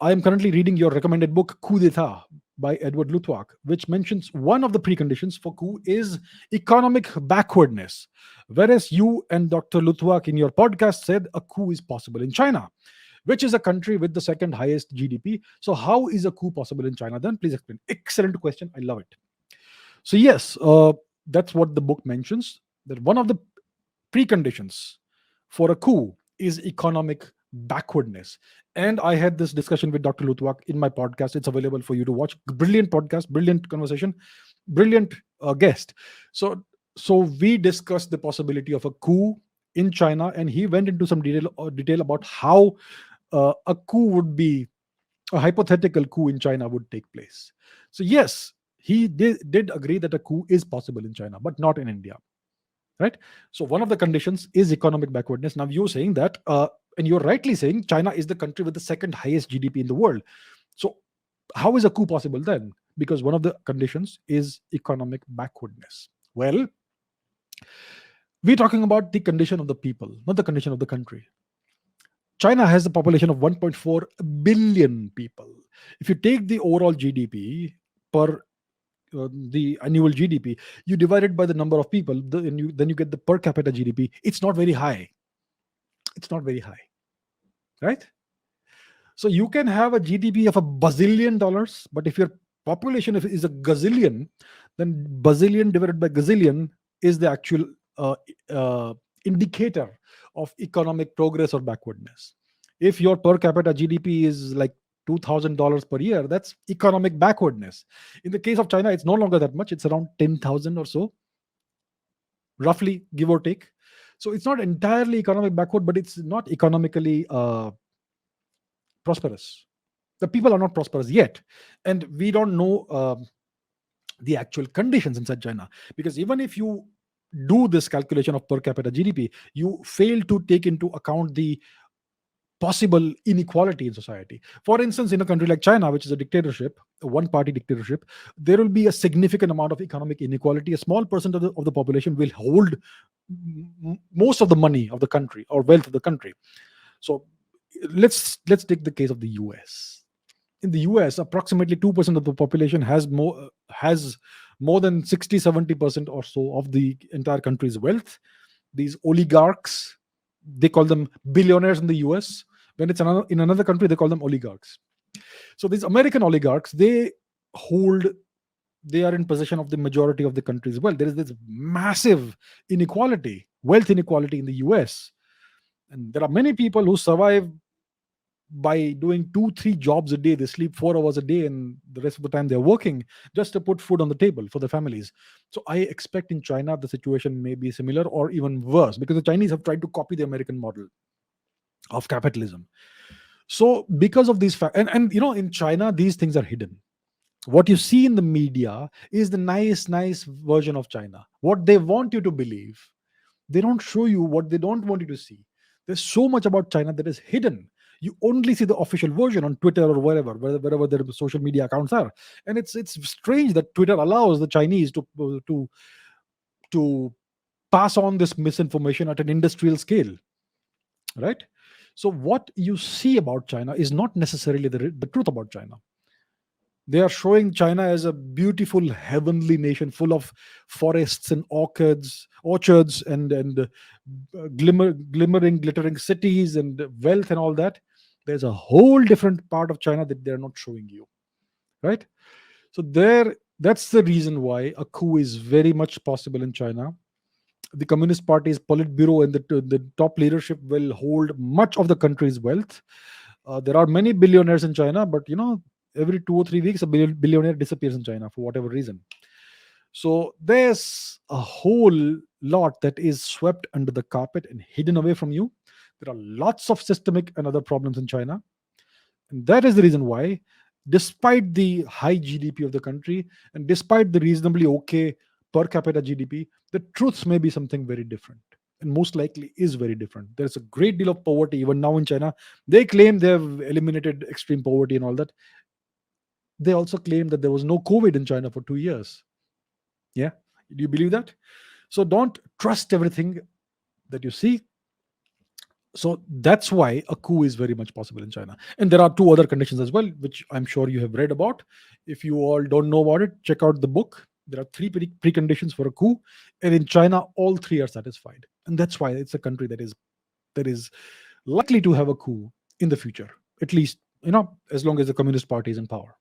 I am currently reading your recommended book, Coup d'etat by Edward Luttwak, which mentions one of the preconditions for coup is economic backwardness. Whereas you and Dr. Luttwak in your podcast said a coup is possible in China, which is a country with the second highest GDP. So, how is a coup possible in China then? Please explain. Excellent question. I love it. So, yes, that's what the book mentions, that one of the preconditions for a coup is economic backwardness. And I had this discussion with Dr. Luthwak in my podcast. It's available for you to watch. Brilliant podcast, brilliant conversation, brilliant guest. So, so we discussed the possibility of a coup in China, and he went into some detail about how a coup would be, a hypothetical coup in China would take place. So yes, he did agree that a coup is possible in China, but not in India, right? So one of the conditions is economic backwardness. Now you're saying that, and you're rightly saying China is the country with the second highest GDP in the world. So how is a coup possible then? Because one of the conditions is economic backwardness. Well, we're talking about the condition of the people, not the condition of the country. China has a population of 1.4 billion people. If you take the overall GDP per the annual GDP, you divide it by the number of people, then you get the per capita GDP. It's not very high. It's not very high, right? So you can have a GDP of $1 bazillion, but if your population is a gazillion, then bazillion divided by gazillion is the actual uh, uh, indicator of economic progress or backwardness. If your per capita GDP is like $2,000 per year, that's economic backwardness. In the case of China, it's no longer that much. It's around 10,000 or so, roughly, give or take. So it's not entirely economic backward, but it's not economically prosperous. The people are not prosperous yet, and we don't know the actual conditions inside China, because even if you do this calculation of per capita GDP, you fail to take into account the possible inequality in society. For instance, in a country like China, which is a dictatorship, a one party dictatorship, there will be a significant amount of economic inequality. A small percent of the population will hold most of the money of the country or wealth of the country. So let's take the case of the US. In the US, approximately 2% of the population has more than 60-70% or so of the entire country's wealth. These oligarchs, they call them billionaires in the US. When it's in another country, they call them oligarchs. So these American oligarchs, hold they are in possession of the majority of the country's wealth. There is this massive inequality, wealth inequality in the US. And there are many people who survive by doing 2-3 jobs a day. They sleep 4 hours a day, and the rest of the time they're working just to put food on the table for their families. So I expect in China the situation may be similar or even worse, because the Chinese have tried to copy the American model of capitalism. So because of these and in China these things are hidden. What you see in the media is the nice version of China, what they want you to believe. They don't show you what they don't want you to see. There's so much about China that is hidden. You only see the official version on Twitter or wherever their social media accounts are. And it's strange that Twitter allows the Chinese to pass on this misinformation at an industrial scale, right? So what you see about China is not necessarily the truth about China. They are showing China as a beautiful heavenly nation full of forests and orchards and glimmering glittering cities and wealth and all that. There's a whole different part of China that they're not showing you, right? So that's the reason why a coup is very much possible in China. The Communist Party's Politburo and the top leadership will hold much of the country's wealth. There are many billionaires in China, but every 2 or 3 weeks, a billionaire disappears in China for whatever reason. So there's a whole lot that is swept under the carpet and hidden away from you. There are lots of systemic and other problems in China. And that is the reason why, despite the high GDP of the country and despite the reasonably okay per capita GDP, the truths may be something very different. And most likely is very different. There's a great deal of poverty even now in China. They claim they have eliminated extreme poverty and all that. They also claim that there was no COVID in China for 2 years. Yeah. Do you believe that? So don't trust everything that you see. So that's why a coup is very much possible in China. And there are two other conditions as well, which I'm sure you have read about. If you all don't know about it, check out the book. There are three preconditions for a coup, and in China, all three are satisfied. And that's why it's a country that is likely to have a coup in the future, at least as long as the Communist Party is in power.